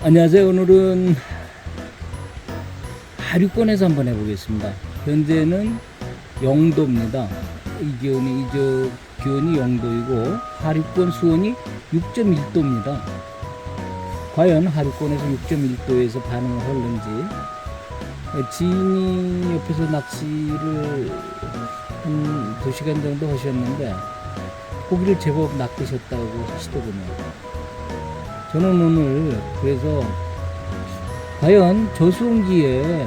안녕하세요. 오늘은 하류권에서 한번 해보겠습니다. 현재는 영도입니다. 기온이 영도이고 하류권 수온이 6.1도입니다. 과연 하류권에서 6.1도에서 반응을 하는지, 지인이 옆에서 낚시를 한 2시간 정도 하셨는데 고기를 제법 낚으셨다고 하시더군요. 저는 오늘 그래서 과연 저수온기에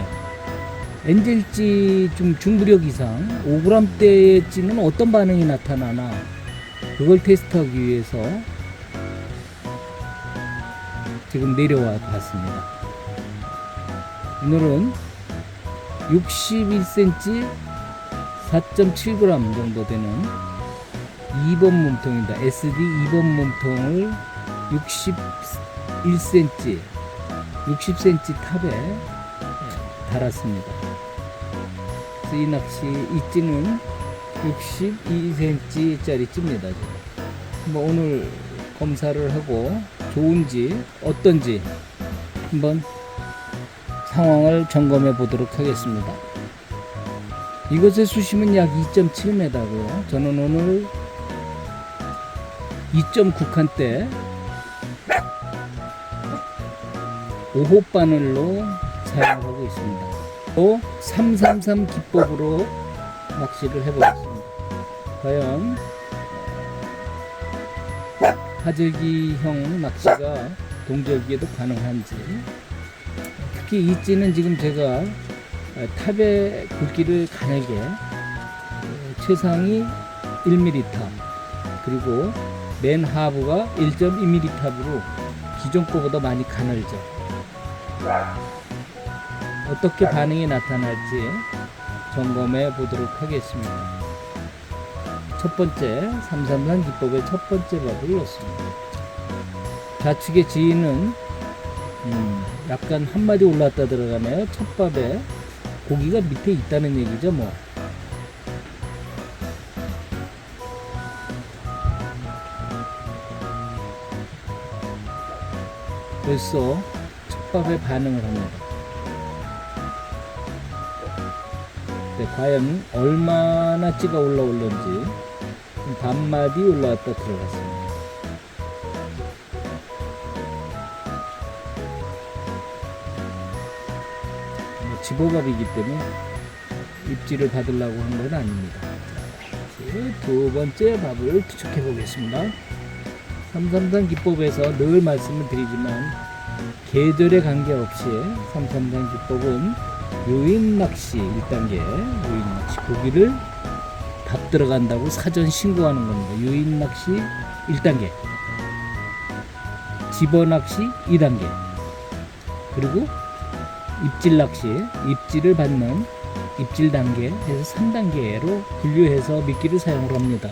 엔젤찌 좀 중부력 이상 5g대의 찌는 어떤 반응이 나타나나 그걸 테스트하기 위해서 지금 내려와 봤습니다. 오늘은 61cm 4.7g 정도 되는 2번 몸통입니다. SD 2번 몸통을 61cm 60cm 탑에 달았습니다. 그래서 이 낚시 이 찌는 62cm 짜리 찌입니다. 한번 오늘 검사를 하고 좋은지 어떤지 한번 상황을 점검해 보도록 하겠습니다. 이것의 수심은 약 2.7m고요. 저는 오늘 2.9칸대 5호 바늘로 사용하고 있습니다. 또 333 기법으로 낚시를 해보겠습니다. 과연 하절기형 낚시가 동절기에도 가능한지. 특히 이 찌는 지금 제가 탑의 굵기를 가늘게 최상이 1mm 탑, 그리고 맨 하부가 1.2mm 탑으로 기존 거보다 많이 가늘죠. 어떻게 반응이 나타날지 점검해 보도록 하겠습니다. 첫 번째 333 기법의 첫 번째 밥을 넣습니다. 좌측의 지인은 약간 한 마디 올랐다 들어가네요. 첫 밥에 고기가 밑에 있다는 얘기죠. 벌써 첫 밥에 반응을 합니다. 네, 과연 얼마나 찌가 올라올는지 반마디 올라왔다 들어갔습니다. 집어밥이기 때문에 입질을 받으려고 한 건 아닙니다. 두 번째 밥을 투척해 보겠습니다. 333 기법에서 늘 말씀을 드리지만 계절에 관계없이 333 기법은 요인 낚시 1단계, 요인 낚시 고기를 밥 들어간다고 사전 신고하는 겁니다. 요인 낚시 1단계, 집어 낚시 2단계, 그리고 입질 낚시, 입질을 받는 입질 단계에서 3단계로 분류해서 미끼를 사용을 합니다.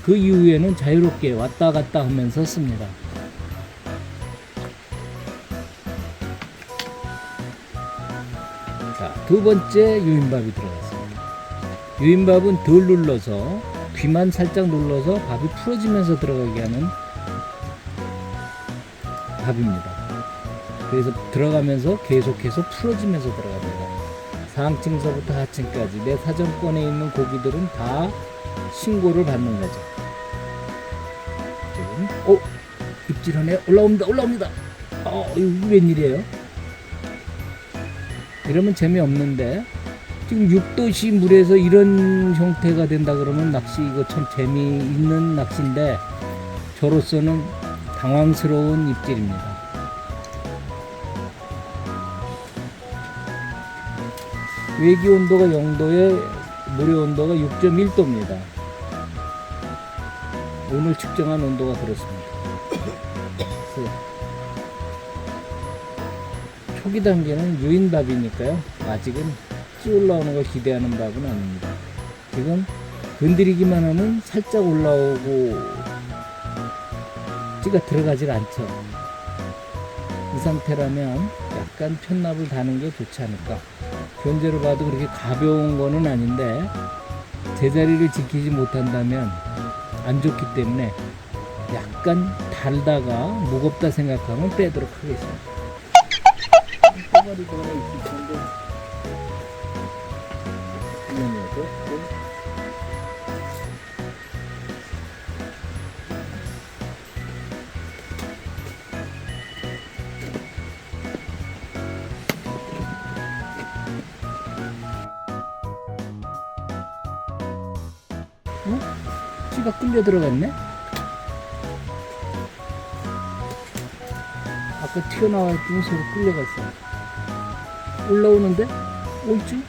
그 이후에는 자유롭게 왔다 갔다 하면서 씁니다. 자, 두 번째 유인밥이 들어갔습니다. 유인밥은 덜 눌러서, 귀만 살짝 눌러서 밥이 풀어지면서 들어가게 하는 밥입니다. 그래서 들어가면서 계속해서 풀어지면서 들어갑니다. 상층서부터 하층까지 내 사정권에 있는 고기들은 다 신고를 받는 거죠. 지금 입질하네. 올라옵니다. 이거 웬일이에요? 이러면 재미없는데, 지금 6도씨 물에서 이런 형태가 된다 그러면 낚시 이거 참 재미있는 낚시인데 저로서는 당황스러운 입질입니다. 외기 온도가 0도에 물의 온도가 6.1도입니다. 오늘 측정한 온도가 그렇습니다. 초기 단계는 유인밥이니까요. 아직은 찌 올라오는 걸 기대하는 밥은 아닙니다. 지금 건드리기만 하면 살짝 올라오고 찌가 들어가질 않죠. 이 상태라면 약간 편납을 다는 게 좋지 않을까. 현재로 봐도 그렇게 가벼운 거는 아닌데 제자리를 지키지 못한다면 안 좋기 때문에 약간 달다가 무겁다 생각하면 빼도록 하겠습니다. 꼬마리도 하나 있을 텐데 그냥이어도 찌가 끌려 들어갔네? 아까 튀어나왔더니 서로 끌려갔어. 올라오는데? 올지?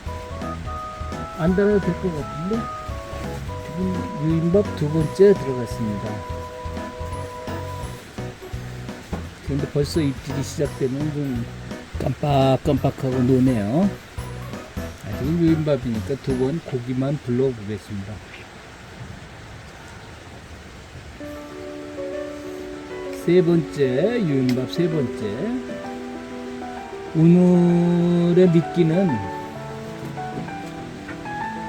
안 달아도 될 것 같은데? 지금 유인밥 두 번째 들어갔습니다. 그런데 벌써 입질이 시작되면 좀 깜빡깜빡하고 노네요. 아직은 유인밥이니까 두 번 고기만 불러보겠습니다. 세 번째, 유인밥 세 번째. 오늘의 미끼는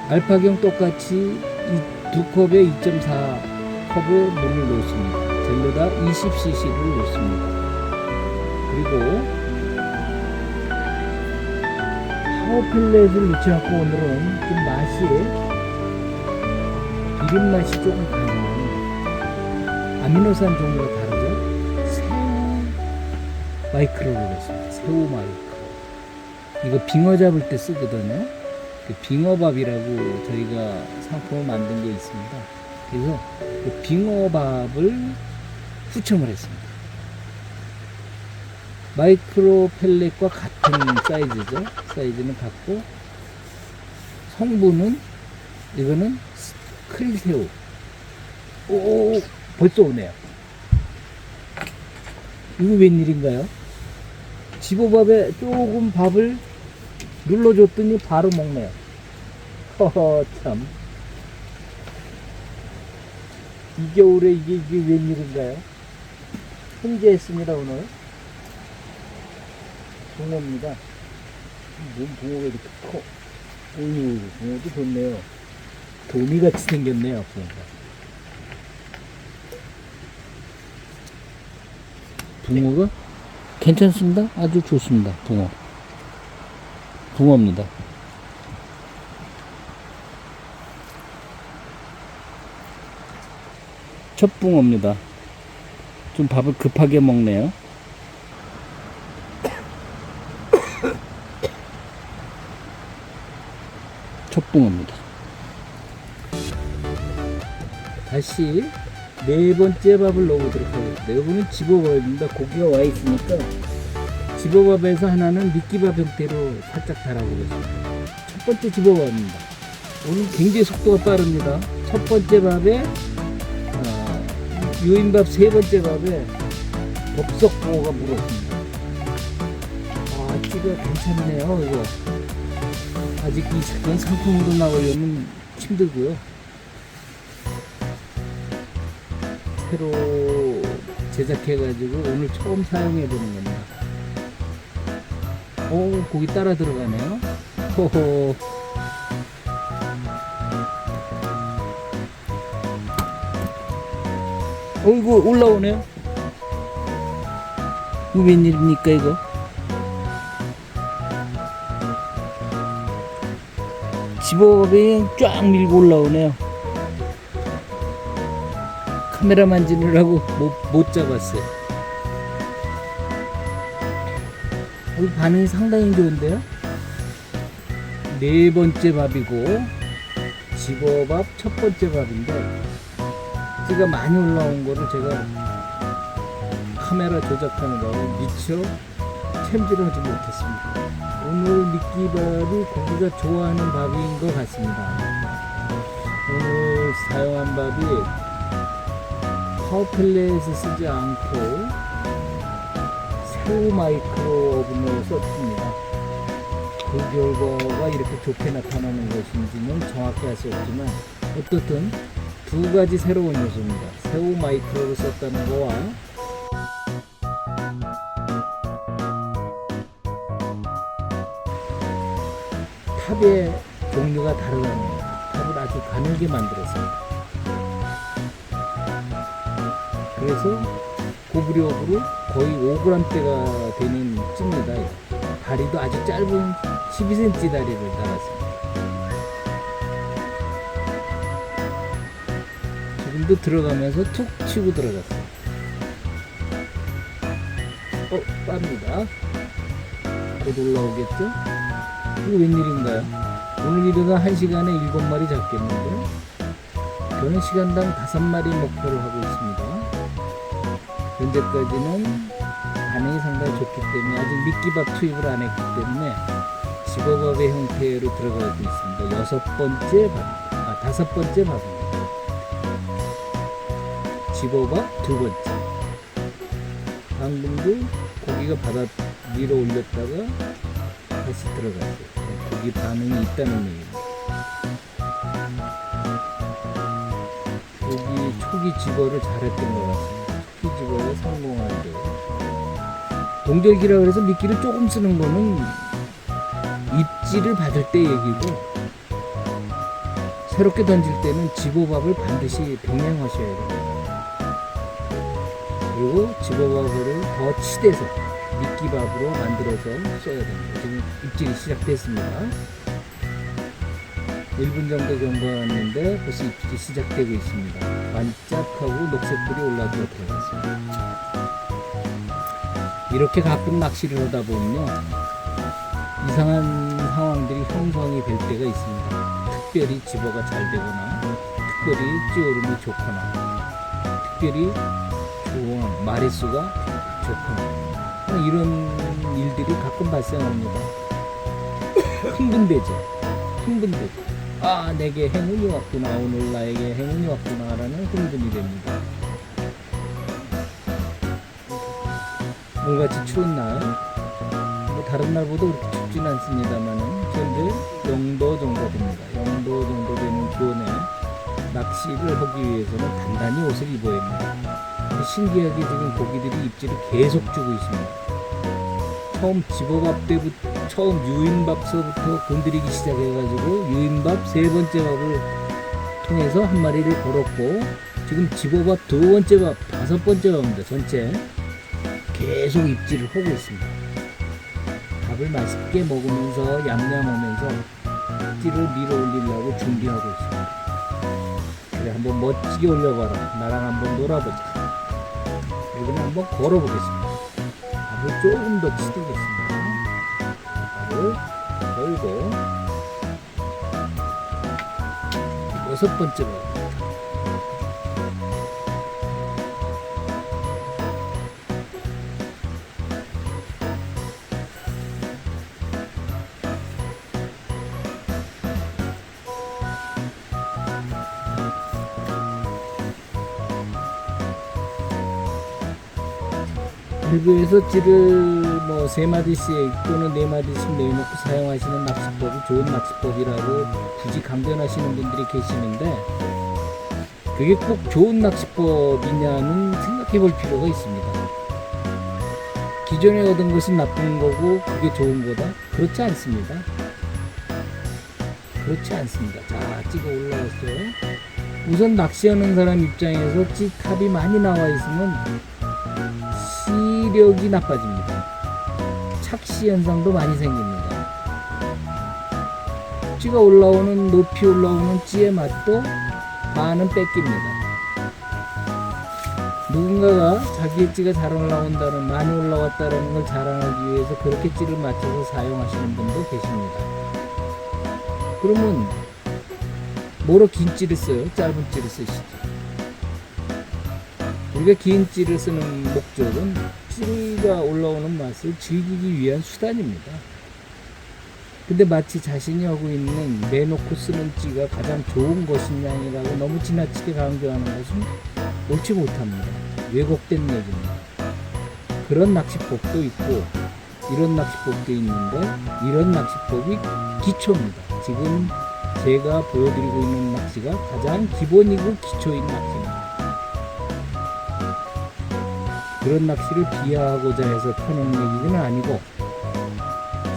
알파경 똑같이 이 두 컵에 2.4 컵의 물을 넣습니다. 전부 다 20cc를 넣습니다. 그리고 파워펠렛을 넣지 않고 오늘은 좀 맛이 비린 맛이 조금 강한 아미노산 종류가 다르죠. 새우 마이크로를 넣습니다. 새우 마이크로. 이거 빙어 잡을 때 쓰거든요. 그 빙어밥이라고 저희가 상품을 만든 게 있습니다. 그래서 그 빙어밥을 후첨을 했습니다. 마이크로 펠렛과 같은 사이즈죠. 사이즈는 같고 성분은 이거는 크릴새우. 오, 벌써 오네요. 이거 웬일인가요? 집어밥에 조금 밥을 눌러줬더니 바로 먹네요. 허허, 참. 이 겨울에 이게 웬일인가요? 훈계했습니다, 오늘. 붕어입니다. 뭔 붕어가 이렇게 커? 어휴, 붕어도 좋네요. 도미같이 생겼네요, 붕어가. 붕어가 괜찮습니다. 아주 좋습니다, 붕어. 붕어입니다. 첫 붕어입니다. 좀 밥을 급하게 먹네요. 첫 붕어입니다. 다시 네 번째 밥을 넣어보도록 하겠습니다. 이거는 집어밥입니다. 고기가 와 있으니까 집어밥에서 하나는 미끼밥 형태로 살짝 달아보겠습니다. 첫 번째 집어밥입니다. 오늘 굉장히 속도가 빠릅니다. 첫 번째 밥에 유인밥 세 번째 밥에 법석 붕어가 물었습니다. 아, 찌가 괜찮네요. 이거 아직 이 작은 상품으로 나오려면 힘들고요. 새로 제작해가지고 오늘 처음 사용해보는 겁니다. 오, 고기 따라 들어가네요. 호호. 어이구, 올라오네요. 이거 웬일입니까, 이거? 집어밥에 쫙 밀고 올라오네요. 카메라 만지느라고 못 잡았어요. 오늘 반응이 상당히 좋은데요. 네 번째 밥이고 집어밥 첫 번째 밥인데 찌가 많이 올라온 거를 제가 카메라 조작하느라고 미처 챔질하지 못했습니다. 오늘 미끼밥이 고기가 좋아하는 밥인 것 같습니다. 오늘 사용한 밥이 파워펠렛을 쓰지 않고 새우 마이크로 오븐을 썼습니다. 그 결과가 이렇게 좋게 나타나는 것인지는 정확히 알 수 없지만 어떻든 두 가지 새로운 요소입니다. 새우 마이크로를 썼다는 거와 탑의 종류가 다르다는 거. 탑을 아주 가늘게 만들었습니다. 그래서 고부력으로 거의 5g대가 되는 찌입니다. 다리도 아주 짧은 12cm 다리를 달았습니다. 지금도 들어가면서 툭 치고 들어갔어요. 빱니다. 곧 올라오겠죠? 이거 웬일인가요? 오늘 이러다 1시간에 7마리 잡겠는데, 저는 시간당 5마리 목표를 하고 있습니다. 현재까지는 반응이 상당히 좋기 때문에 아직 미끼밥 투입을 안 했기 때문에 집어밥의 형태로 들어가고 있습니다. 6번째 밥입니다. 5번째 밥입니다. 집어밥 2번째. 방금도 고기가 바다 위로 올렸다가 다시 들어갔어요. 고기 반응이 있다는 얘기입니다. 고기 초기 집어를 잘했던 것 같습니다. 초기 집어에 성공하는데, 동절기라 그래서 미끼를 조금 쓰는 거는 입질을 받을 때 얘기고, 새롭게 던질 때는 집어밥을 반드시 병행하셔야 됩니다. 그리고 집어밥을 더 치대서 미끼밥으로 만들어서 써야 됩니다. 지금 입질이 시작됐습니다. 1분 정도 경과했는데 벌써 입질이 시작되고 있습니다. 반짝하고 녹색불이 올라들어 들어갔습니다. 이렇게 가끔 낚시를 하다 보면요, 이상한 상황들이 형성이 될 때가 있습니다. 특별히 집어가 잘 되거나, 특별히 찌오름이 좋거나, 특별히 좋은 마리수가 좋거나, 이런 일들이 가끔 발생합니다. 흥분되죠. 내게 행운이 왔구나, 오늘 나에게 행운이 왔구나 라는 흥분이 됩니다. 오늘같이 추운 날, 다른 날보다 그렇게 춥진 않습니다만 현재 0도 정도 됩니다. 0도 정도 되는 기온에 낚시를 하기 위해서는 단단히 옷을 입어야 합니다. 신기하게 지금 고기들이 입질을 계속 주고 있습니다. 처음 집어밥 때부터, 처음 유인밥서부터 건드리기 시작해가지고 유인밥 3번째 밥을 통해서 한 마리를 걸었고, 지금 집어밥 2번째 밥, 5번째 밥입니다. 전체 계속 입질을 하고 있습니다. 밥을 맛있게 먹으면서 얌얌하면서 입질을 밀어 올리려고 준비하고 있습니다. 그래, 한번 멋지게 올려봐라. 나랑 한번 놀아보자. 이번에 한번 걸어보겠습니다. 밥을 조금 더 치대겠습니다. 밥을 걸고 6번째 밥. 일부에서 찌를 3마디씩 또는 4마디씩 내놓고 사용하시는 낚시법이 좋은 낚시법이라고 굳이 강변하시는 분들이 계시는데, 그게 꼭 좋은 낚시법이냐는 생각해 볼 필요가 있습니다. 기존에 얻은 것이 나쁜 거고 그게 좋은 거다? 그렇지 않습니다. 자, 찌가 올라왔어요. 우선 낚시하는 사람 입장에서 찌 탑이 많이 나와 있으면 시력이 나빠집니다. 착시 현상도 많이 생깁니다. 찌가 올라오는, 높이 올라오는 찌의 맛도 반은 뺏깁니다. 누군가가 자기의 찌가 잘 올라온다는, 많이 올라왔다는 걸 자랑하기 위해서 그렇게 찌를 맞춰서 사용하시는 분도 계십니다. 그러면 뭐로 긴 찌를 써요? 짧은 찌를 쓰시죠. 우리가 긴 찌를 쓰는 목적은 찌가 올라오는 맛을 즐기기 위한 수단입니다. 근데 마치 자신이 하고 있는, 내놓고 쓰는 찌가 가장 좋은 것이냐라고 너무 지나치게 강조하는 것은 옳지 못합니다. 왜곡된 얘기입니다. 그런 낚시법도 있고 이런 낚시법도 있는데, 이런 낚시법이 기초입니다. 지금 제가 보여드리고 있는 낚시가 가장 기본이고 기초인 낚시입니다. 그런 낚시를 비하하고자 해서 펴는 얘기는 아니고,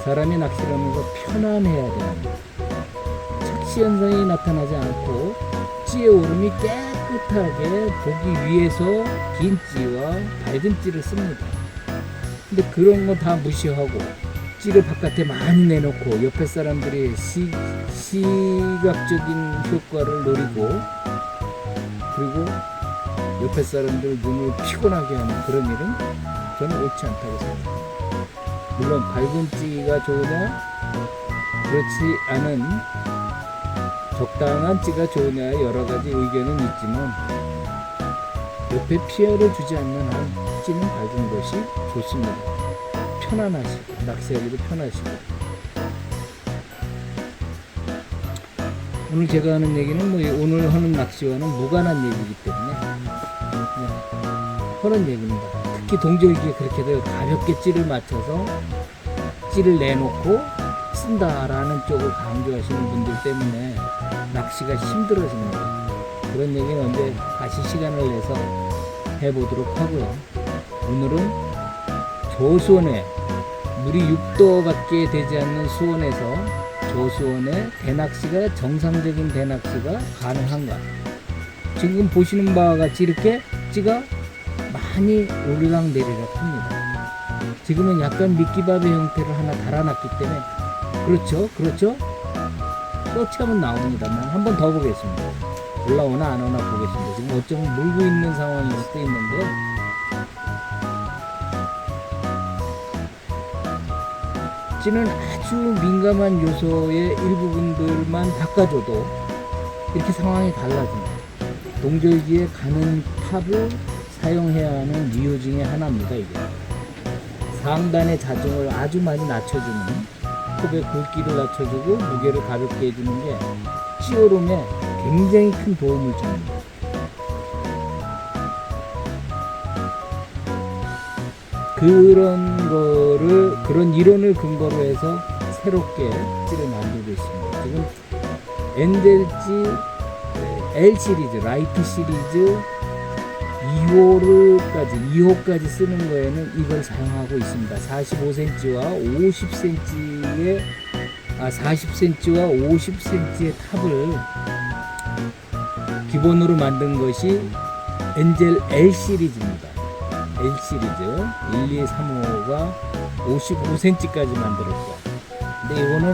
사람이 낚시를 하면서 편안해야 됩니다. 착시 현상이 나타나지 않고 찌의 오름이 깨끗하게 깨끗하게 보기 위해서 긴 찌와 밝은 찌를 씁니다. 근데 그런 거 다 무시하고 찌를 바깥에 많이 내놓고 옆에 사람들이 시각적인 효과를 노리고, 그리고 옆에 사람들 눈을 피곤하게 하는 그런 일은 저는 옳지 않다고 생각합니다. 물론 밝은 찌가 좋으냐, 그렇지 않은 적당한 찌가 좋으냐, 여러 가지 의견은 있지만 옆에 피해를 주지 않는 한 찌는 밝은 것이 좋습니다. 편안하시고 낚시하기도 편하시고. 오늘 제가 하는 얘기는 뭐 오늘 하는 낚시와는 무관한 얘기이기 때문에 그런 얘기입니다. 특히 동절기에 그렇게들 가볍게 찌를 맞춰서 찌를 내놓고 쓴다라는 쪽을 강조하시는 분들 때문에 낚시가 힘들어집니다. 그런 얘기는 언제 다시 시간을 내서 해보도록 하고요. 오늘은 저수원에 물이 6도밖에 되지 않는 수원에서 저수원의 대낚시가, 정상적인 대낚시가 가능한가, 지금 보시는 바와 같이 이렇게 찌가 많이 오르락내리락 합니다. 지금은 약간 미끼밥의 형태를 하나 달아놨기 때문에 그렇죠 서치하면 나옵니다만 한번 더 보겠습니다. 올라오나 안 오나 보겠습니다. 지금 어쩌면 물고 있는 상황일 수도 있는데 찌는 아주 민감한 요소의 일부분들만 바꿔줘도 이렇게 상황이 달라집니다. 동절기에 가는 탑을 사용해야 하는 이유 중에 하나입니다. 이게 상단의 자중을 아주 많이 낮춰주는, 톱의 굵기를 낮춰주고 무게를 가볍게 해주는 게 찌오름에 굉장히 큰 도움을 줍니다. 그런 이론을 근거로 해서 새롭게 찌를 만들고 있습니다. 지금 엔젤찌 L 시리즈, 라이트 시리즈 2호까지 쓰는 거에는 이걸 사용하고 있습니다. 45cm와 50cm의 40cm와 50cm의 탑을 기본으로 만든 것이 엔젤 L 시리즈입니다. L 시리즈 1, 2, 3호가 55cm까지 만들었고, 근데 이거는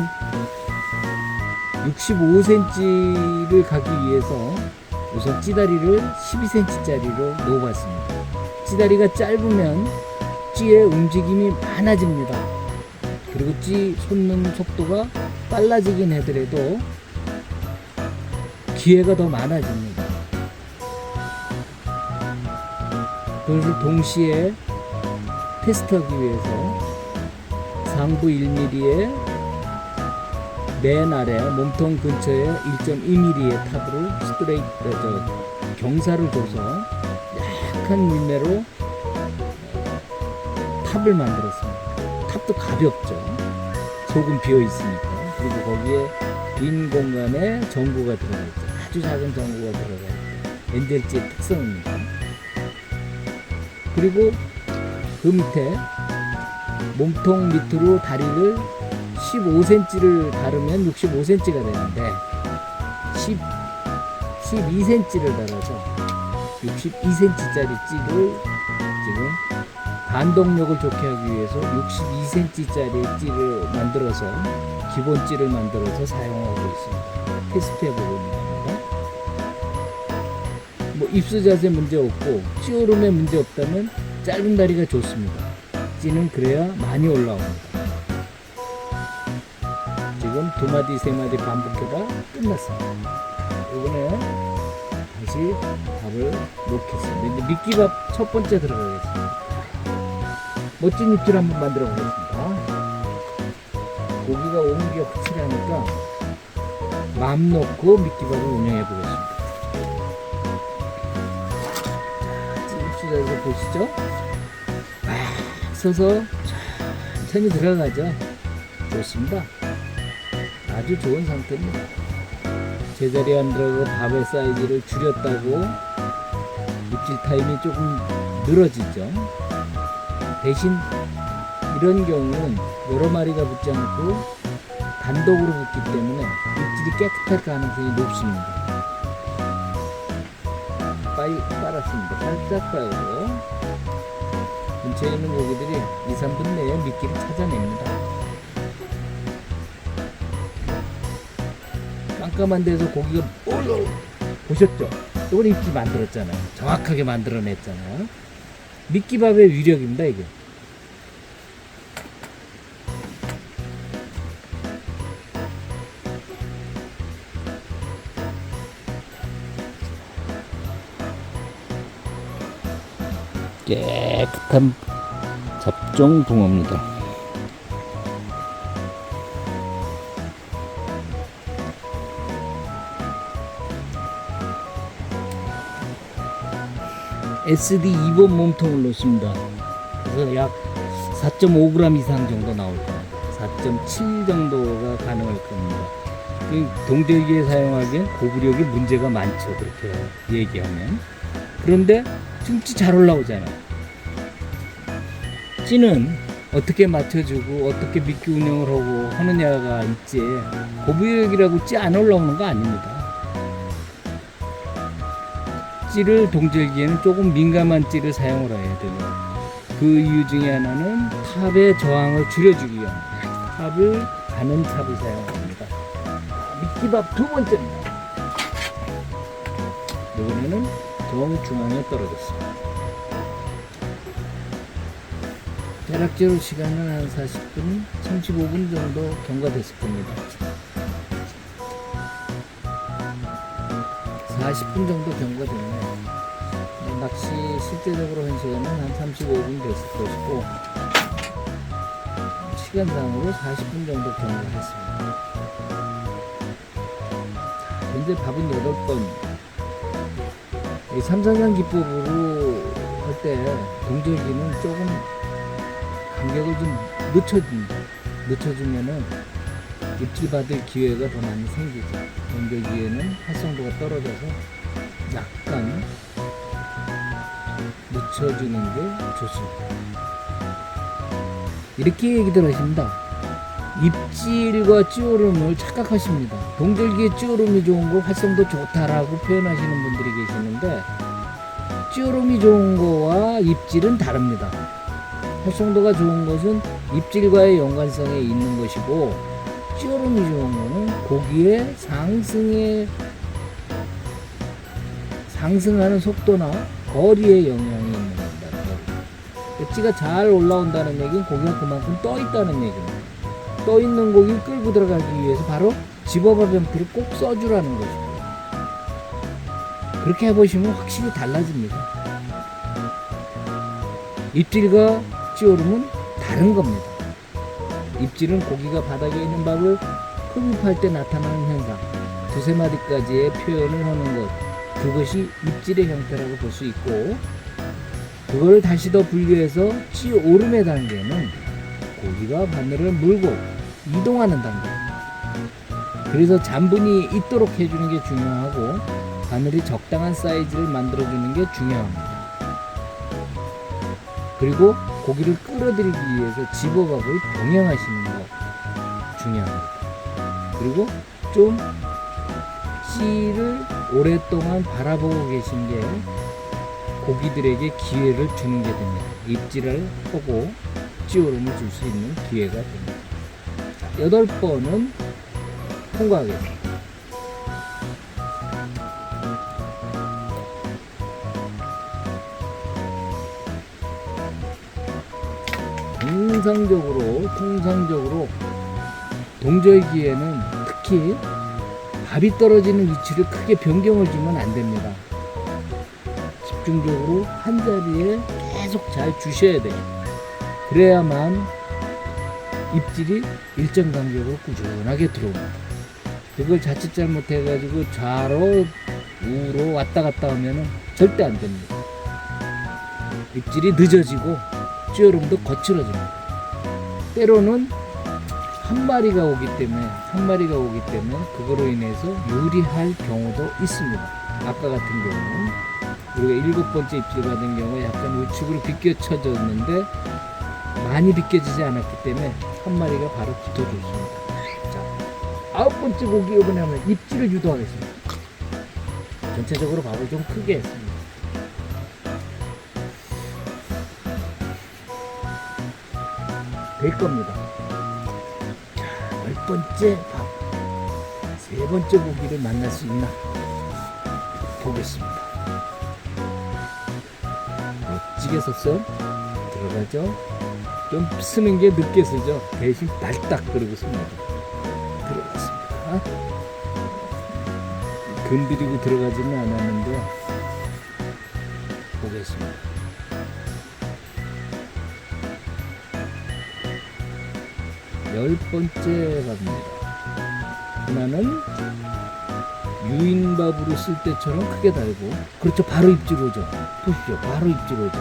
65cm를 가기 위해서 우선 찌다리를 12cm짜리로 놓아봤습니다. 찌다리가 짧으면 찌의 움직임이 많아집니다. 그리고 찌 솟는 속도가 빨라지긴 하더라도 기회가 더 많아집니다. 그것을 동시에 테스트하기 위해서 상부 1mm에 맨 아래 몸통 근처에 1.2mm의 탑으로 경사를 줘서 약한 밀매로 탑을 만들었습니다. 탑도 가볍죠. 속은 비어 있으니까. 그리고 거기에 빈 공간에 전구가 들어가 있죠. 아주 작은 전구가 들어가 있죠. 엔젤찌의 특성입니다. 그리고 그 밑에 몸통 밑으로 다리를 15cm를 다르면 65cm가 되는데 12cm를 달아서 62cm짜리 찌를 지금 반동력을 좋게 하기 위해서 62cm짜리 찌를 만들어서, 기본 찌를 만들어서 사용하고 있습니다. 테스트해보고 있는 겁니다. 뭐 입수 자세 문제 없고 찌오름에 문제 없다면 짧은 다리가 좋습니다. 찌는 그래야 많이 올라옵니다. 지금 2마디 3마디 반복해봐 끝났습니다. 이번에 다시 밥을 놓겠습니다. 이제 미끼밥 첫 번째 들어가겠습니다. 멋진 입질 한번 만들어 보겠습니다. 고기가 오는 게 확실하니까 마음 놓고 미끼밥을 운영해 보겠습니다. 입질에서 보시죠. 서서 천천히 들어가죠. 좋습니다. 아주 좋은 상태입니다. 제자리에 안 들어가고 밥의 사이즈를 줄였다고 입질 타임이 조금 늘어지죠. 대신 이런 경우는 여러 마리가 붙지 않고 단독으로 붙기 때문에 입질이 깨끗할 가능성이 높습니다. 빨았습니다. 살짝 빨고 근처에 있는 고기들이 2, 3분 내에 미끼를 찾아냅니다. 깜깜한 데서 고기가 보셨죠? 이건 입질 만들었잖아요. 정확하게 만들어냈잖아요. 미끼밥의 위력입니다, 이게. 깨끗한 잡종 붕어입니다. SD 2번 몸통을 놓습니다. 그래서 약 4.5g 이상 정도 나올 거예요. 4.7 정도가 가능할 겁니다. 동절기에 사용하기엔 고부력이 문제가 많죠. 그렇게 얘기하면. 그런데 찜치 잘 올라오잖아요. 찌는 어떻게 맞춰주고 어떻게 미끼 운영을 하고 하느냐가 있지, 고부력이라고 찌 안 올라오는 거 아닙니다. 찌를 동절기에는 조금 민감한 찌를 사용을 해야 돼요. 그 이유 중에 하나는 탑의 저항을 줄여주기 위한 탑을 가는 탑을 사용합니다. 미끼밥 두 번째입니다. 이번에는 정중앙에 떨어졌습니다. 대략적으로 시간은 한 40분, 35분 정도 경과됐을 겁니다. 40분 정도 경과됐네요. 낚시 실제적으로 한 시간은 한 35분 됐을 것이고, 시간상으로 40분 정도 경과했습니다. 현재 밥은 8번. 이 삼산장 기법으로 할 때 동절기는 조금 간격을 좀 늦춰주면은 입질 받을 기회가 더 많이 생기죠. 동절기에는 활성도가 떨어져서 약간 늦춰주는 게 좋습니다. 이렇게 얘기들 하십니다. 입질과 찌오름을 착각하십니다. 동절기에 찌오름이 좋은 거 활성도 좋다라고 표현하시는 분들이 계시는데, 찌오름이 좋은 거와 입질은 다릅니다. 활성도가 좋은 것은 입질과의 연관성에 있는 것이고, 찌오름이 좋은 거는 고기의 상승하는 속도나 거리에 영향이 있는 겁니다. 찌가 잘 올라온다는 얘기는 고기가 그만큼 떠 있다는 얘기입니다. 떠 있는 고기를 끌고 들어가기 위해서 바로 집어밥 형태를 꼭 써주라는 것이고, 그렇게 해보시면 확실히 달라집니다. 입질과 찌오름은 다른 겁니다. 입질은 고기가 바닥에 있는 밥을 흡입할 때 나타나는 현상, 두세 마디까지의 표현을 하는 것, 그것이 입질의 형태라고 볼 수 있고, 그걸 다시 더 분류해서 찌오름의 단계는 고기가 바늘을 물고 이동하는 단계입니다. 그래서 잔분이 있도록 해주는 게 중요하고, 바늘이 적당한 사이즈를 만들어주는 게 중요합니다. 그리고 고기를 끌어들이기 위해서 집어밥을 병행하시는 거 중요합니다. 그리고 좀 찌를 오랫동안 바라보고 계신 게 고기들에게 기회를 주는 게 됩니다. 입질을 하고 찌오름을 줄 수 있는 기회가 됩니다. 8번은 통과하겠습니다. 통상적으로 동절기에는 특히 밥이 떨어지는 위치를 크게 변경을 주면 안 됩니다. 집중적으로 한 자리에 계속 잘 주셔야 돼요. 그래야만 입질이 일정 간격으로 꾸준하게 들어옵니다. 그걸 자칫 잘못해가지고 좌로 우로 왔다 갔다 하면 절대 안 됩니다. 입질이 늦어지고 찌오름도 거칠어집니다. 때로는 한 마리가 오기 때문에 그거로 인해서 유리할 경우도 있습니다. 아까 같은 경우는 우리가 7번째 입질 받은 경우에 약간 우측으로 비껴쳐졌는데 많이 비껴지지 않았기 때문에 한 마리가 바로 붙어줬습니다. 자, 9번째 고기 이번에 하면 입질을 유도하겠습니다. 전체적으로 밥을 좀 크게 했습니다. 될 겁니다. 자, 10번째 밥, 세 번째 고기를 만날 수 있나 보겠습니다. 멋지게 섰어 들어가죠. 좀 쓰는 게 늦게 쓰죠. 대신 발딱 그러고 씁니다. 들어갔습니다. 건드리고 들어가지는 않았는데 보겠습니다. 열 번째 밥입니다. 하나는 유인밥으로 쓸 때처럼 크게 달고, 그렇죠, 바로 입질 오죠. 보십시오, 바로 입질 오죠.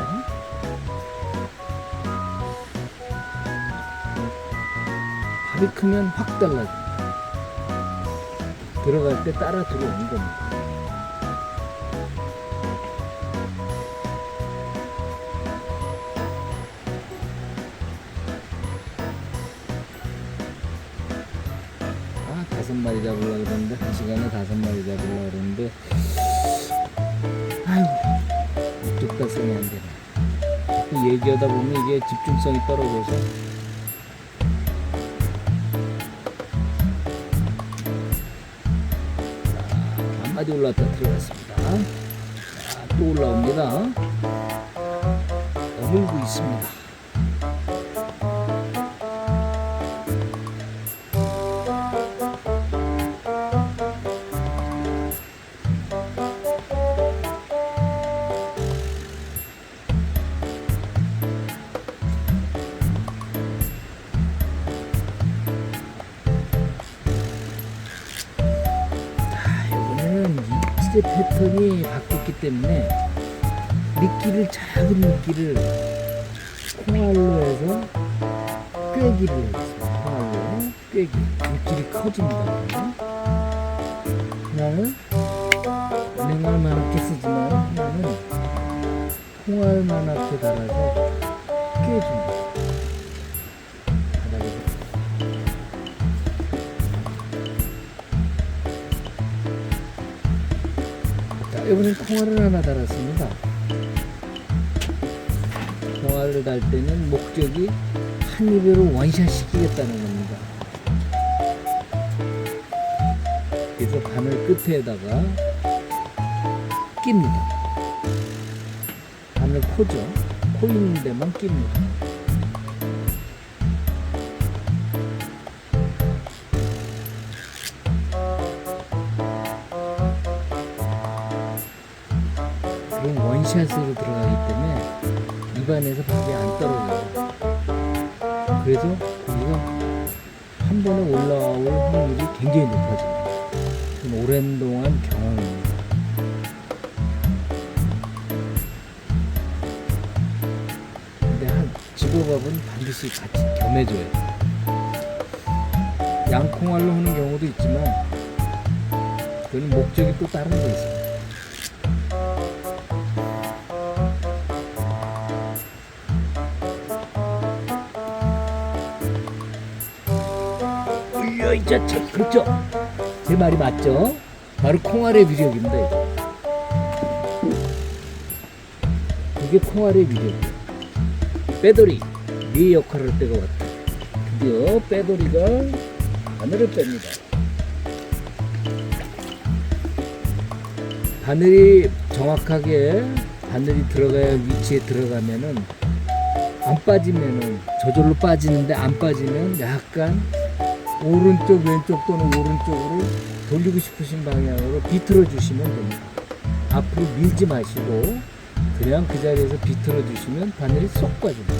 밥이 크면 확 달라집니다. 들어갈 때 따라 들어오는 겁니다. 아, 5마리 잡으려고 그러는데, 한 시간에 5마리 잡으려고 그러는데, 아이고, 이쪽 달성이 안 되네. 자꾸 얘기하다 보면 이게 집중성이 떨어져서 한마디 올라왔다 들어갔습니다. 자, 또 올라옵니다. 어물고 있습니다. 입질 패턴이 바뀌었기 때문에 미끼를, 작은 미끼를 콩알로 해서 꿰기를 했습니다. 콩알로 꿰기. 입질이 커집니다. 하나는 냉알만하게 쓰지만 하나는 콩알만하게 달아서 꿰줍니다. 이번엔 콩알을 하나 달았습니다. 콩알을 달 때는 목적이 한 입으로 원샷 시키겠다는 겁니다. 그래서 바늘 끝에다가 낍니다. 바늘 코죠. 코 있는 데만 낍니다. 원샷으로 들어가기 때문에 입안에서 밥이 안 떨어져요. 그래서 거기서 한 번에 올라올 확률이 굉장히 높아집니다. 좀 오랜 동안 경험입니다. 근데 한 집어밥은 반드시 같이 겸해줘야 돼요. 양콩알로 하는 경우도 있지만 그건 목적이 또 다른 게 있어요. 자, 그렇죠. 제 말이 맞죠? 바로 콩알의 위력입니다. 이게 콩알의 위력. 빼돌이, 네 역할을 할 때가 왔다. 드디어 빼돌이가 바늘을 뺍니다. 바늘이 정확하게 바늘이 들어가야 위치에 들어가면은 안 빠지면은 저절로 빠지는데 안 빠지면 약간 오른쪽 왼쪽 또는 오른쪽으로 돌리고 싶으신 방향으로 비틀어 주시면 됩니다. 앞으로 밀지 마시고 그냥 그 자리에서 비틀어 주시면 바늘이 쏙 빠집니다.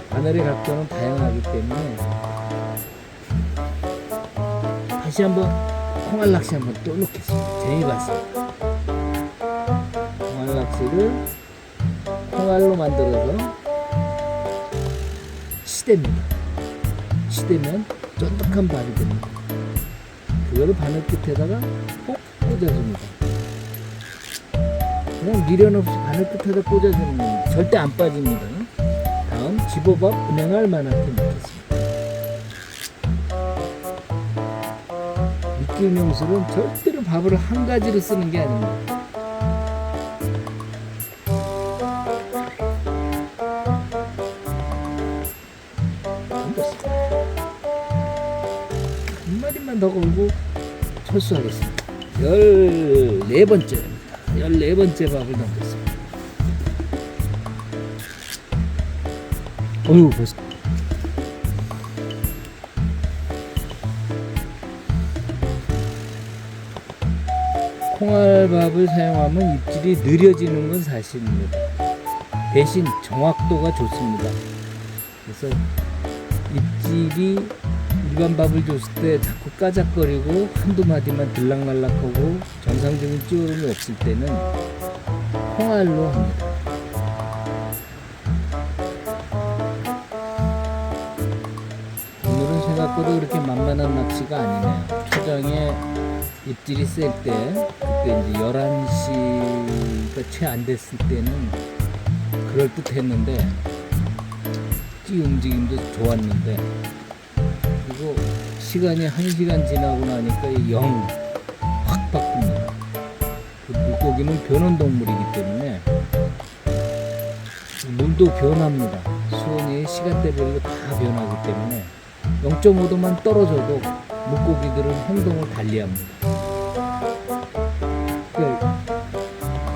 바늘의 각도는 다양하기 때문에 다시 한번 콩알 낚시 한번 또 놓겠습니다. 재미봤습니다. 콩알 낚시를 콩알로 만들어서 시대입니다. 시대면 쫀득한 발이 됩니다. 그거를 바늘 끝에다가 꼭 꽂아줍니다. 그냥 미련 없이 바늘 끝에다 꽂아주는 겁니다. 절대 안 빠집니다. 다음 집어밥 은행알 만하게 넣겠습니다. 미끼 명술은 절대로 밥을 한 가지로 쓰는 게 아닙니다. 조금만 더 걸고 철수하겠습니다. 14번째입니다. 14번째 밥을 던졌습니다. 어휴, 벌써. 콩알밥을 사용하면 입질이 느려지는 건 사실입니다. 대신 정확도가 좋습니다. 그래서 입질이 일반 밥을 줬을 때 자꾸 까작거리고 한두 마디만 들락날락하고 정상적인 찌우름이 없을 때는 콩알로 합니다. 오늘은 생각보다 그렇게 만만한 낚시가 아니네요. 초장에 입질이 셀 때, 그때 이제 11시가 채 안 됐을 때는 그럴듯 했는데, 찌 움직임도 좋았는데, 그리고 시간이 1시간 지나고 나니까 영 확 바뀝니다. 그 물고기는 변온동물이기 때문에 물도 변합니다. 수온이 시간대별로 다 변하기 때문에 0.5도만 떨어져도 물고기들은 행동을 달리합니다. 그러니까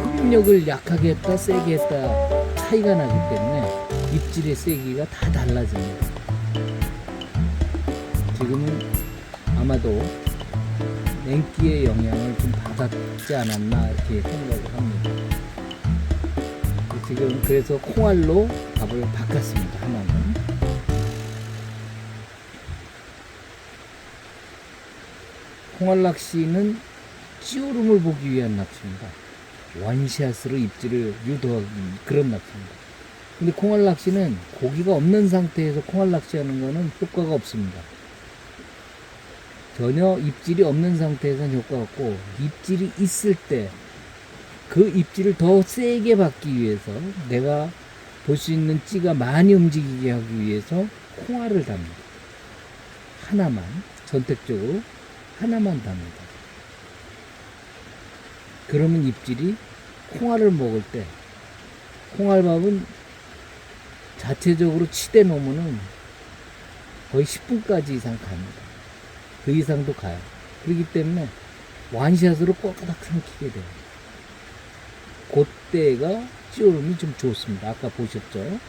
흡입력을 약하게 했다 세게 했다 차이가 나기 때문에 입질의 세기가 다 달라집니다. 지금은 아마도 냉기의 영향을 좀 받았지 않았나 이렇게 생각을 합니다. 지금 그래서 콩알로 밥을 바꿨습니다. 하나는 콩알 낚시는 찌오름을 보기 위한 낚시입니다. 원샷으로 입질을 유도하기 그런 낚시입니다. 근데 콩알 낚시는 고기가 없는 상태에서 콩알 낚시하는 거는 효과가 없습니다. 전혀 입질이 없는 상태에서는 효과가 없고, 입질이 있을 때 그 입질을 더 세게 받기 위해서, 내가 볼 수 있는 찌가 많이 움직이게 하기 위해서 콩알을 답니다. 하나만, 선택적으로 하나만 답니다. 그러면 입질이 콩알을 먹을 때, 콩알밥은 자체적으로 치대 놓으면은 거의 10분까지 이상 갑니다. 그 이상도 가요. 그렇기 때문에 완샷으로 꼬까닥 삼키게 돼요. 그때가 찌오름이 좀 좋습니다. 아까 보셨죠?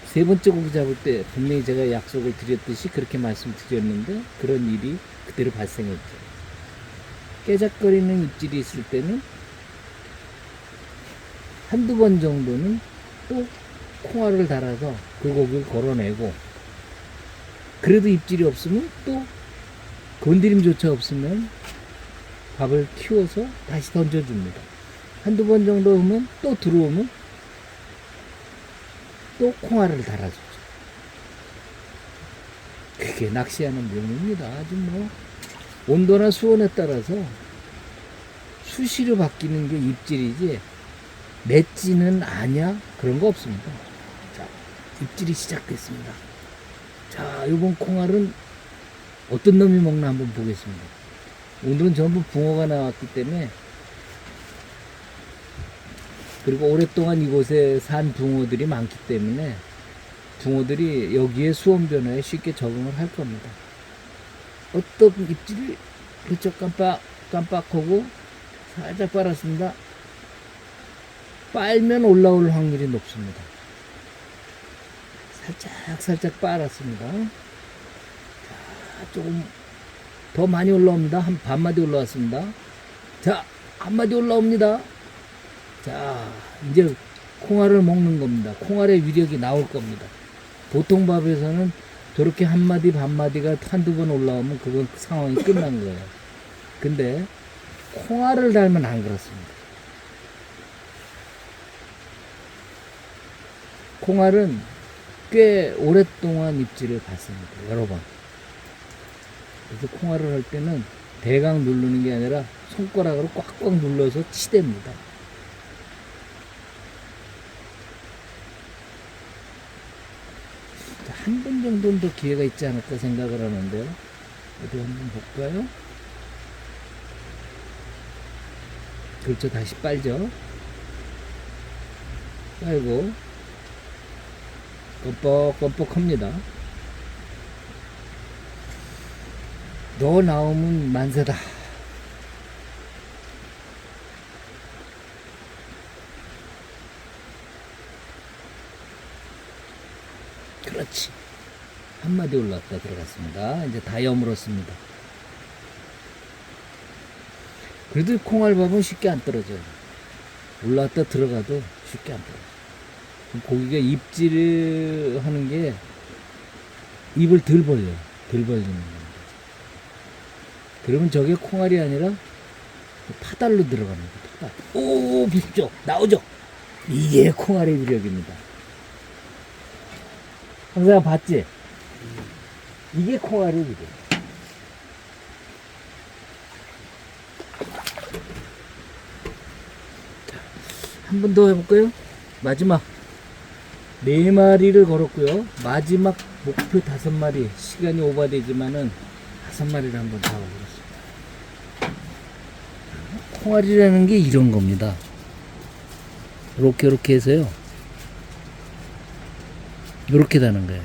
세 번째 고기 잡을 때 분명히 제가 약속을 드렸듯이 그렇게 말씀드렸는데 그런 일이 그대로 발생했죠. 깨작거리는 입질이 있을 때는 한두 번 정도는 또 콩알을 달아서 그 고기를 걸어내고, 그래도 입질이 없으면 또 건드림조차 없으면 밥을 키워서 다시 던져줍니다. 한두 번 정도 오면 또 들어오면 또 콩알을 달아주죠. 그게 낚시하는 묘미입니다. 아주 뭐 온도나 수온에 따라서 수시로 바뀌는 게 입질이지 맺지는 아냐 그런 거 없습니다. 자, 입질이 시작됐습니다. 자, 이번 콩알은 어떤 놈이 먹나 한번 보겠습니다. 오늘은 전부 붕어가 나왔기 때문에, 그리고 오랫동안 이곳에 산 붕어들이 많기 때문에 붕어들이 여기에 수온 변화에 쉽게 적응을 할 겁니다. 어떤 입질을 그렇죠. 깜빡하고 살짝 빨았습니다. 빨면 올라올 확률이 높습니다. 살짝 빨았습니다. 자, 조금 더 많이 올라옵니다. 한 반마디 올라왔습니다. 자, 한마디 올라옵니다. 자, 이제 콩알을 먹는 겁니다. 콩알의 위력이 나올 겁니다. 보통 밥에서는 저렇게 한마디 반마디가 한두 번 올라오면 그건 상황이 끝난 거예요. 근데 콩알을 달면 안 그렇습니다. 콩알은 꽤 오랫동안 입질을 받습니다. 여러 번. 그래서 콩알을 할 때는 대강 누르는 게 아니라 손가락으로 꽉꽉 눌러서 치댑니다. 한 번 정도는 더 기회가 있지 않을까 생각을 하는데요. 어디 한번 볼까요? 그렇죠. 다시 빨죠. 빨고 껌뻑껌뻑합니다. 너 나오면 만세다. 그렇지. 한 마디 올라왔다 들어갔습니다. 이제 다 여물었습니다. 그래도 콩알밥은 쉽게 안 떨어져요. 올라왔다 들어가도 쉽게 안 떨어져. 고기가 입질을 하는 게 입을 덜 벌려요. 덜 벌리는 겁니다. 그러면 저게 콩알이 아니라 파달로 들어갑니다. 파달. 오, 비죠. 나오죠. 이게 콩알의 위력입니다. 항상 봤지? 이게 콩알의 위력. 한 번 더 해볼까요? 마지막 4마리를 걸었고요. 마지막 목표 5마리. 시간이 오버되지만은 5마리를 한번 잡아보겠습니다. 콩알이라는 게 이런 겁니다. 이렇게 해서요. 이렇게 다는 거예요.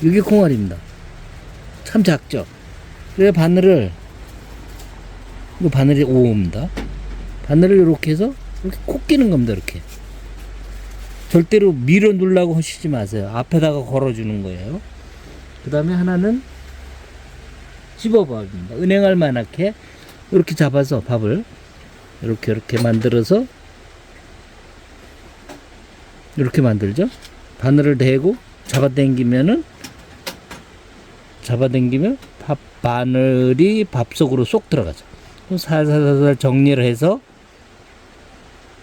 이게 콩알입니다. 참 작죠? 그래 바늘을, 이거 바늘이 5호입니다. 바늘을 이렇게 해서 이렇게 콕 끼는 겁니다. 이렇게. 절대로 밀어 누르려고 하시지 마세요. 앞에다가 걸어주는 거예요. 그 다음에 하나는 집어밥입니다. 은행알 만하게 이렇게 잡아서 밥을 이렇게 만들어서 이렇게 만들죠. 바늘을 대고 잡아당기면 바늘이 밥 속으로 쏙 들어가죠. 살살살살 정리를 해서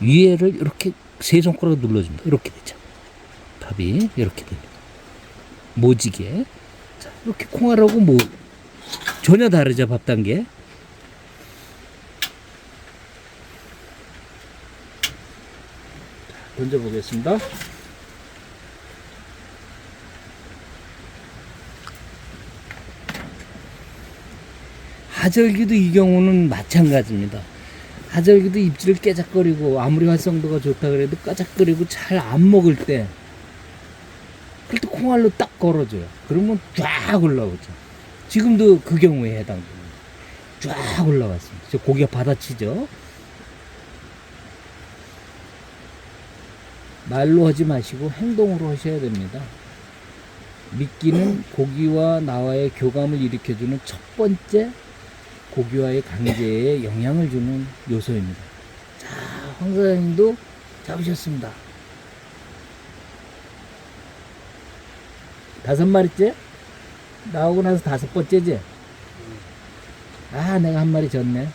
위에를 이렇게 세 손가락 눌러줍니다. 이렇게 되죠. 밥이 이렇게 됩니다. 모지게. 자, 이렇게 콩알하고 뭐 전혀 다르죠. 밥 단계. 던져보겠습니다. 하절기도 이 경우는 마찬가지입니다. 하절기도 입질을 깨작거리고 아무리 활성도가 좋다 그래도 까작거리고 잘 안 먹을 때 그럴 때 콩알로 딱 걸어줘요. 그러면 쫙 올라오죠. 지금도 그 경우에 해당됩니다. 쫙 올라왔습니다. 저 고기가 받아치죠. 말로 하지 마시고 행동으로 하셔야 됩니다. 미끼는 고기와 나와의 교감을 일으켜주는 첫 번째 고기와의 관계에 영향을 주는 요소입니다. 자, 황 사장님도 잡으셨습니다. 5마리째? 나오고 나서 5번째지? 아, 내가 한 마리 졌네.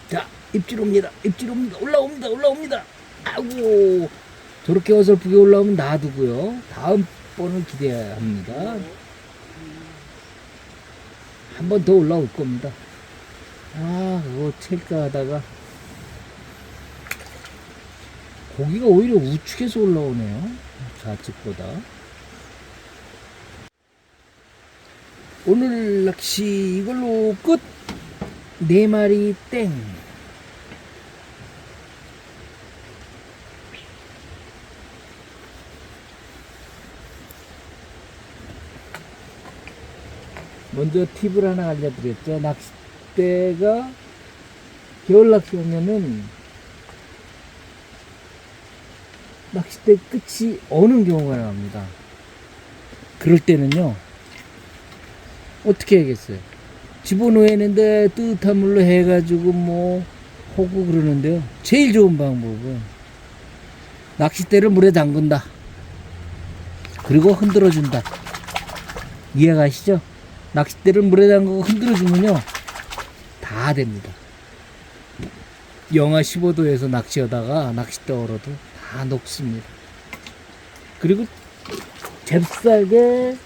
자, 입질 옵니다. 올라옵니다. 아이고, 저렇게 어설프게 올라오면 놔두고요. 다음 번을 기대해야 합니다. 한 번 더 올라올 겁니다. 아, 그거 챌까 하다가 고기가 오히려 우측에서 올라오네요. 좌측보다. 오늘 낚시 이걸로 끝. 4마리 땡. 먼저 팁을 하나 알려드렸죠. 낚싯대가 겨울 낚시하면은 낚싯대 끝이 어는 경우가 나옵니다. 그럴 때는요, 어떻게 해야겠어요? 집어넣었는데 뜨뜻한 물로 해가지고 뭐 하고 그러는데요. 제일 좋은 방법은 낚싯대를 물에 담근다. 그리고 흔들어준다. 이해가시죠? 낚싯대를 물에 담그고 흔들어주면요, 다 됩니다. 영하 15도에서 낚시하다가 낚싯대 얼어도 다 녹습니다. 그리고 잽싸게